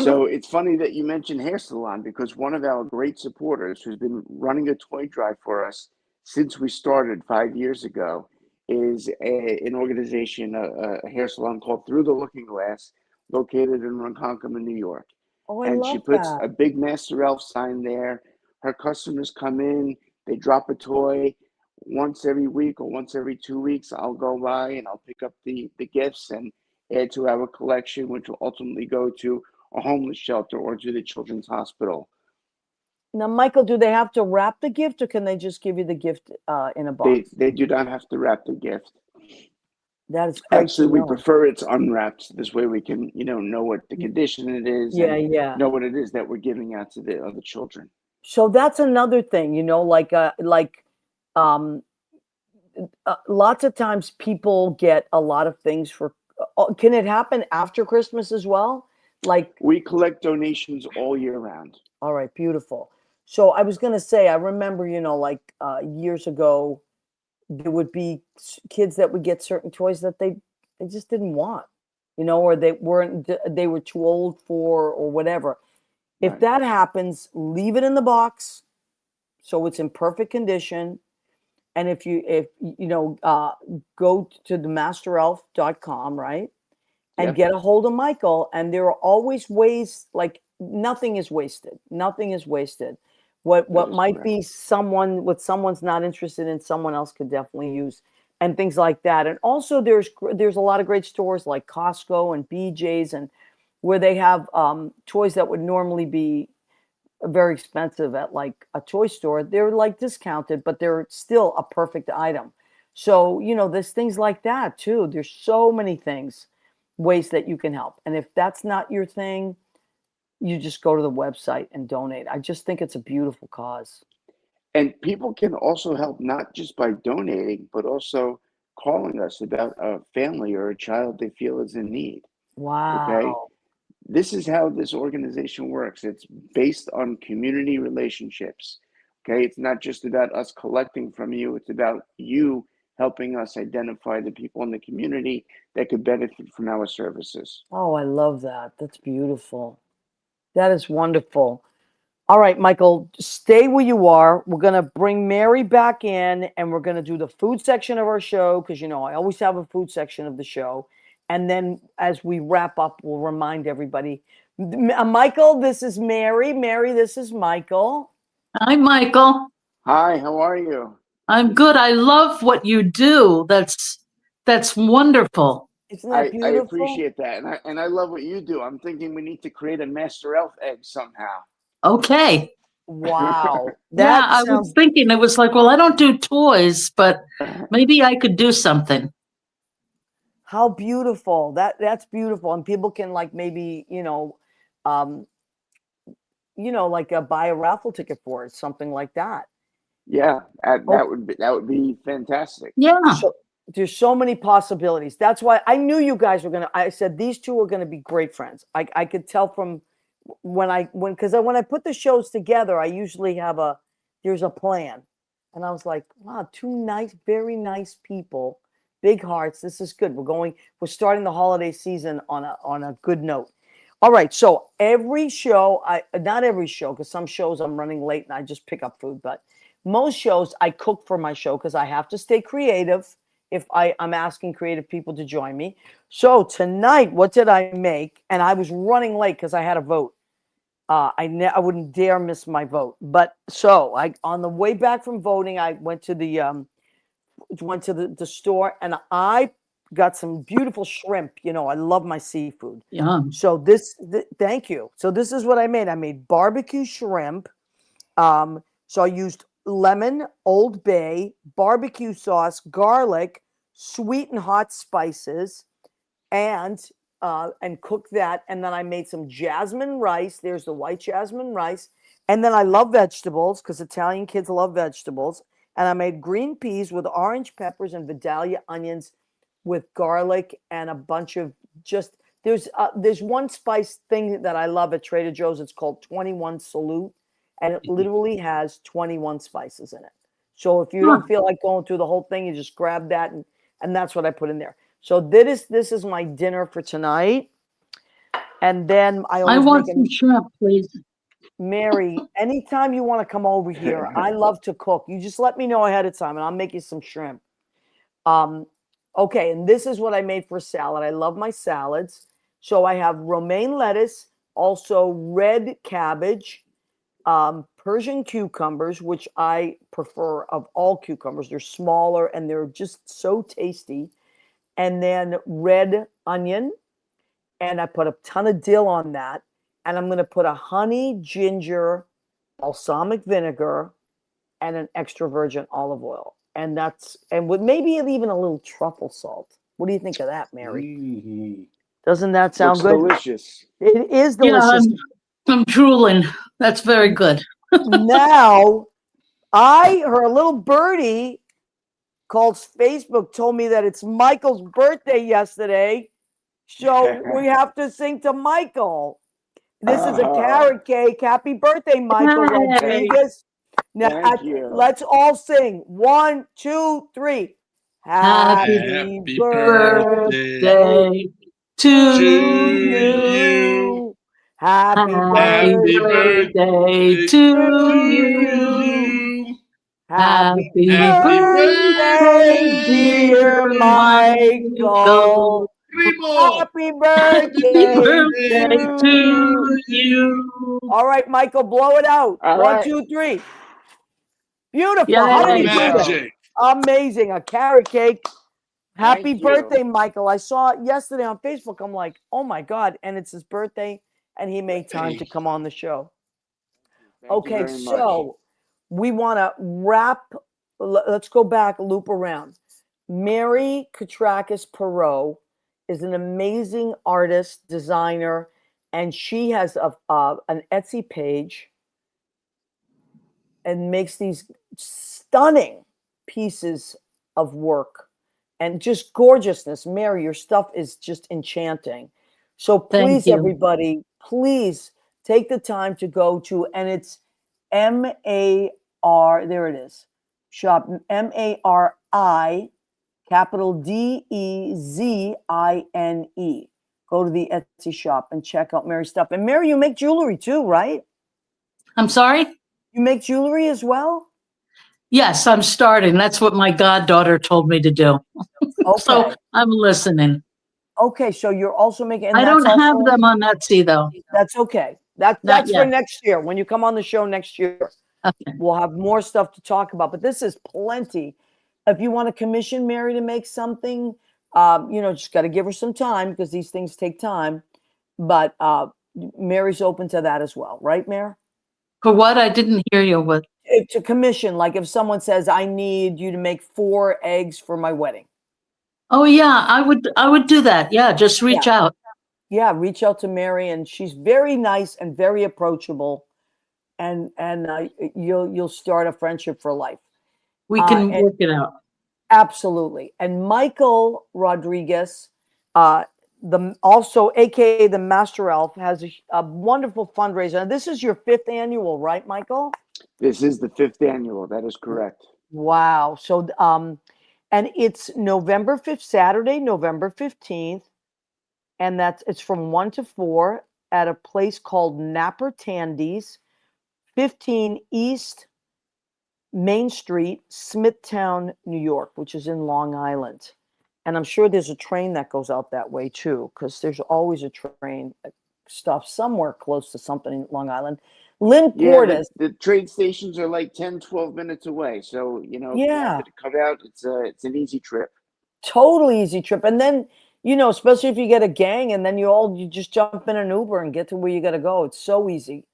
So it's funny that you mentioned hair salon because one of our great supporters who's been running a toy drive for us since we started 5 years ago is an organization, a hair salon called Through the Looking Glass, located in Ronkonkoma, New York. Oh, I And she love puts that. a big Master Elf sign there. Her customers come in, they drop a toy once every week or once every 2 weeks. I'll go by and I'll pick up the gifts and add to our collection, which will ultimately go to a homeless shelter or to the children's hospital. Now, Michael, do they have to wrap the gift or can they just give you the gift in a box? They do not have to wrap the gift. That is great to Actually, we know. prefer it's unwrapped. This way we can, know what the condition it is Yeah, and yeah. know what it is that we're giving out to the other children. So that's another thing, um, lots of times people get a lot of things for. Can it happen after Christmas as well? Like, We collect donations all year round. all right, beautiful. So I was gonna say, I remember, years ago, there would be kids that would get certain toys that they just didn't want, or they were too old for or whatever. If Right. that happens, leave it in the box so it's in perfect condition. And if go to the masterelf.com, right? and get a hold of Michael. And there are always ways, like nothing is wasted. Nothing is wasted. What might be what someone's not interested in, someone else could definitely use, and things like that. And also there's a lot of great stores like Costco and BJ's, and where they have toys that would normally be very expensive at like a toy store. They're like discounted, but they're still a perfect item. So, there's things like that too. There's so many things, ways that you can help. And if that's not your thing, you just go to the website and donate. I just think it's a beautiful cause. And people can also help not just by donating, but also calling us about a family or a child they feel is in need. Wow. Okay. This is how this organization works. It's based on community relationships. Okay. It's not just about us collecting from you. It's about you helping us identify the people in the community that could benefit from our services. Oh, I love that. That's beautiful. That is wonderful. All right, Michael, stay where you are. We're going to bring Mary back in, and we're going to do the food section of our show, because, I always have a food section of the show. And then as we wrap up, we'll remind everybody. Michael, this is Mary. Mary, this is Michael. Hi, Michael. Hi, how are you? I'm good. I love what you do. That's wonderful. Isn't that beautiful? I appreciate that. And I love what you do. I'm thinking we need to create a Master Elf egg somehow. Okay. Wow. I was thinking, it was like, well, I don't do toys, but maybe I could do something. How beautiful. That's beautiful. And people can like maybe, like buy a raffle ticket for it, something like that. Yeah, that would be fantastic. Yeah. So, there's so many possibilities. That's why I knew you guys were I said these two are gonna be great friends. I could tell from when I put the shows together, I usually have there's a plan. And I was like, wow, two nice, very nice people, big hearts. This is good. We're starting the holiday season on a good note. All right. So every show, not every show, because some shows I'm running late and I just pick up food, but most shows I cook for my show because I have to stay creative if I'm asking creative people to join me. So tonight, what did I make? And I was running late because I had a vote. I wouldn't dare miss my vote. But so on the way back from voting, I went to the store and I got some beautiful shrimp. I love my seafood. Yeah. So thank you. So this is what I made. I made barbecue shrimp. So I used lemon, Old Bay, barbecue sauce, garlic, sweet and hot spices, and cooked that. And then I made some jasmine rice. There's the white jasmine rice. And then I love vegetables because Italian kids love vegetables. And I made green peas with orange peppers and Vidalia onions with garlic and a bunch of there's one spice thing that I love at Trader Joe's. It's called 21 Salute. And it literally has 21 spices in it. So if you don't feel like going through the whole thing, you just grab that and that's what I put in there. So this is my dinner for tonight. And then I want some shrimp, please. Mary, anytime you want to come over here, I love to cook. You just let me know ahead of time and I'll make you some shrimp. Okay, and this is what I made for salad. I love my salads. So I have romaine lettuce, also red cabbage, Persian cucumbers, which I prefer of all cucumbers. They're smaller and they're just so tasty. And then red onion. And I put a ton of dill on that. And I'm going to put a honey, ginger, balsamic vinegar, and an extra virgin olive oil. And with maybe even a little truffle salt. What do you think of that, Mary? Mm-hmm. Doesn't that sound good? Delicious. It is delicious. Yeah, I'm drooling. That's very good. Now, her little birdie called Facebook told me that it's Michael's birthday yesterday. So we have to sing to Michael. This is a carrot cake. Happy birthday, Michael Rodriguez. Now, let's all sing. 1, 2, 3. Happy birthday to you. Happy birthday to you. Happy birthday, dear Michael. primo. Happy Happy birthday birthday to to you. you. All right, Michael, blow it out. All One, right. 2, 3. Beautiful. How do Yay. you do that? Magic. Amazing. A carrot cake. Happy Thank you. birthday, Michael. I saw it yesterday on Facebook. I'm like, oh my God. And it's his birthday, and he made time to come on the show. Thank you Okay, very much. so we want to wrap. Let's go back, loop around. Mary Koutrakos-Perreaux is an amazing artist, designer, and she has an Etsy page and makes these stunning pieces of work and just gorgeousness. Mary, your stuff is just enchanting. So Thank please, you. everybody, please take the time to go to, and it's MAR, there it is, shop, MARI, capital DEZINE. Go to the Etsy shop and check out Mary's stuff. And Mary, you make jewelry too, right? I'm sorry? You make jewelry as well? Yes, I'm starting. That's what my goddaughter told me to do. Okay. So I'm listening. Okay, so you're also making, and I that's don't have also, them on Etsy though. that's okay. Not That's for yet. next year. When you come on the show next year, Okay. we'll have more stuff to talk about. But this is plenty. If you want to commission Mary to make something, just got to give her some time because these things take time. But Mary's open to that as well, right, Mary? For what? I didn't hear you with. To commission, like if someone says, "I need you to make 4 eggs for my wedding." Oh yeah, I would do that. Yeah, just reach out. Yeah, reach out to Mary, and she's very nice and very approachable, and you'll start a friendship for life. We can And work it out. absolutely. And Michael Rodriguez, also AKA the Master Elf, has a wonderful fundraiser. And this is your 5th annual, right, Michael? This is the 5th annual. That is correct. Wow. So and it's November 5th, Saturday, November 15th. And it's from 1 to 4 at a place called Napper Tandy's, 15 East Main Street, Smithtown, New York, which is in Long Island. And I'm sure there's a train that goes out that way too, because there's always a train that stops somewhere close to something in Long Island. Lynn Yeah, Portis. the train stations are like 10, 12 minutes away. So, if you Yeah. happen to come out, it's an easy trip. Totally easy trip. And then, especially if you get a gang and then you just jump in an Uber and get to where you got to go. It's so easy.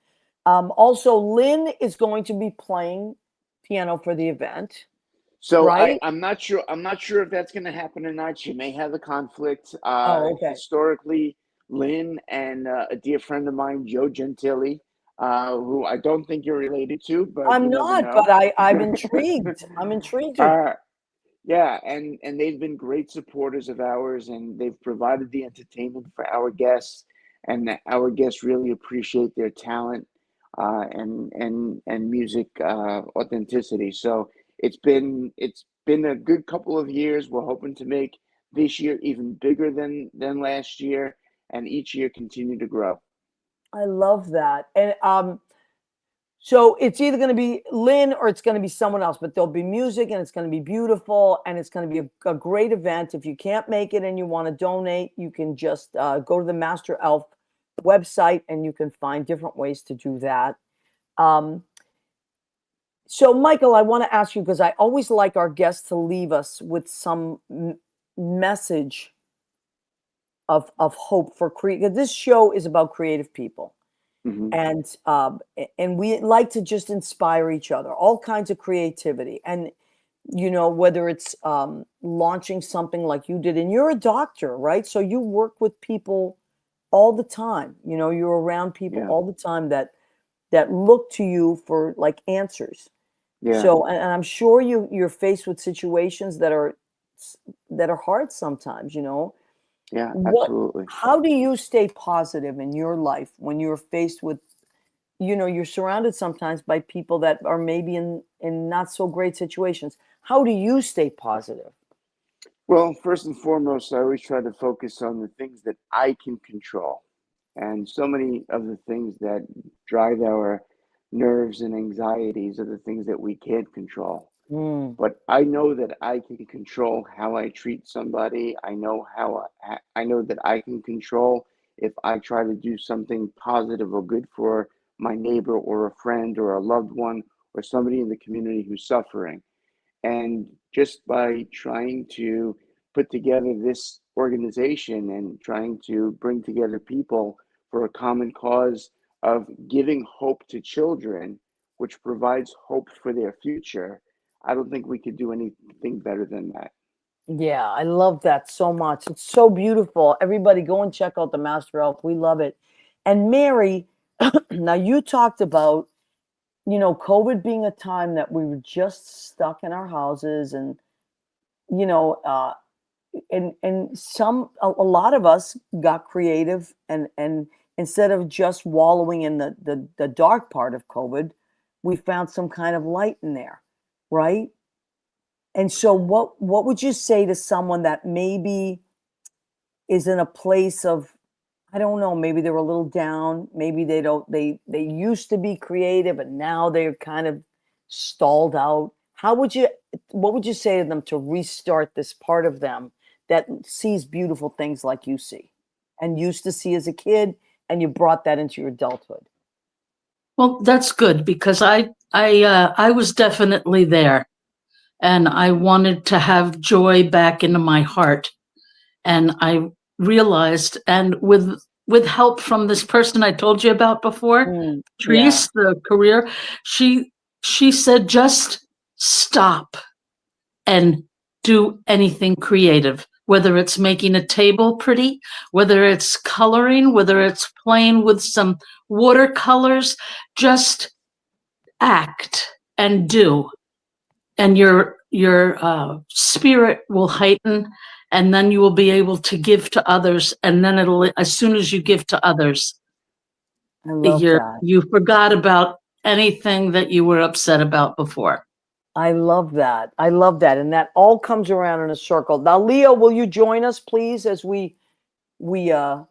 Also, Lynn is going to be playing piano for the event. So right? I'm not sure. I'm not sure if that's going to happen or not. She may have a conflict. Okay. Historically, Lynn and a dear friend of mine, Joe Gentili, who I don't think you're related to, but I'm you never not, know. but I'm intrigued. I'm intrigued. Yeah, and they've been great supporters of ours, and they've provided the entertainment for our guests, and our guests really appreciate their talent and music authenticity. So it's been a good couple of years. We're hoping to make this year even bigger than last year, and each year continue to grow. I love that. And so it's either going to be Lynn or it's going to be someone else, but there'll be music and it's going to be beautiful and it's going to be a great event. If you can't make it and you want to donate, you can just go to the Master Elf website and you can find different ways to do that. So, Michael, I want to ask you, because I always like our guests to leave us with some message of hope for creative. This show is about creative people. Mm-hmm. And we like to just inspire each other, all kinds of creativity. And, whether it's launching something like you did, and you're a doctor, right? So you work with people all the time. You're around people all the time that look to you for like answers. Yeah. So, and I'm sure you're faced with situations that are hard sometimes, Yeah, absolutely. How do you stay positive in your life when you're faced with, you're surrounded sometimes by people that are maybe in not so great situations. How do you stay positive? Well, first and foremost, I always try to focus on the things that I can control. And so many of the things that drive our nerves and anxieties are the things that we can't control. But I know that I can control how I treat somebody. I know I know that I can control if I try to do something positive or good for my neighbor or a friend or a loved one or somebody in the community who's suffering. And just by trying to put together this organization and trying to bring together people for a common cause of giving hope to children, which provides hope for their future, I don't think we could do anything better than that. Yeah, I love that so much. It's so beautiful. Everybody go and check out the Master Elf. We love it. And Mary, now you talked about, COVID being a time that we were just stuck in our houses and, you know, and a lot of us got creative and instead of just wallowing in the dark part of COVID, we found some kind of light in there, right? And so what would you say to someone that maybe is in a place of, I don't know, maybe they're a little down, maybe they used to be creative and now they're kind of stalled out. What would you say to them to restart this part of them that sees beautiful things like you see and used to see as a kid, and you brought that into your adulthood? Well, that's good because I was definitely there, and I wanted to have joy back into my heart. And I realized, and with help from this person I told you about before, Yeah. Therese, the career, she said, just stop and do anything creative, whether it's making a table pretty, whether it's coloring, whether it's playing with some watercolors, just act and do. And your spirit will heighten, and then you will be able to give to others. And then as soon as you give to others, I love that. you forgot about anything that you were upset about before. I love that. I love that. And that all comes around in a circle. Now, Leo, will you join us, please, as we and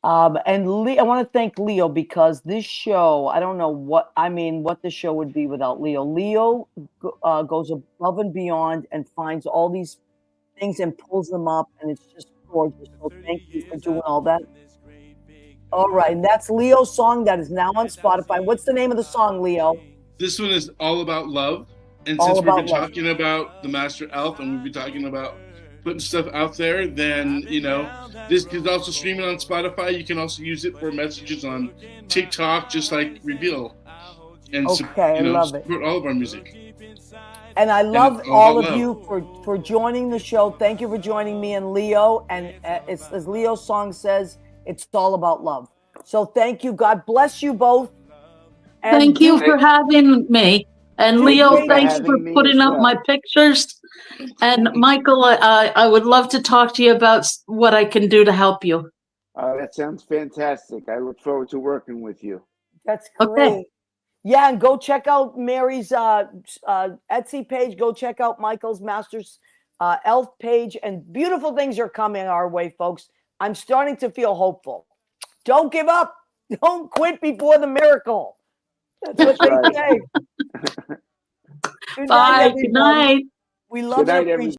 I want to thank Leo because this show, I don't know what the show would be without Leo. Leo goes above and beyond and finds all these things and pulls them up, and it's just gorgeous. So thank you for doing all that. All right, and that's Leo's song that is now on Spotify. What's the name of the song, Leo? This one is All About Love. And All since we've been About Love. talking about the Master Elf and we've been talking about putting stuff out there, then, this is also streaming on Spotify. You can also use it for messages on TikTok, just like Reveal. And Okay, I love it. support all of our music. And I love all of you for joining the show. Thank you for joining me and Leo. And it's, as Leo's song says, it's all about love. So thank you. God bless you both. And thank you for having me. And Leo, thanks for putting up my pictures. And Michael, I would love to talk to you about what I can do to help you. That sounds fantastic. I look forward to working with you. That's great. Okay. Yeah, and go check out Mary's Etsy page. Go check out Michael's Masters Elf page. And beautiful things are coming our way, folks. I'm starting to feel hopeful. Don't give up. Don't quit before the miracle. That's what they say. Bye. Good night. We love and appreciate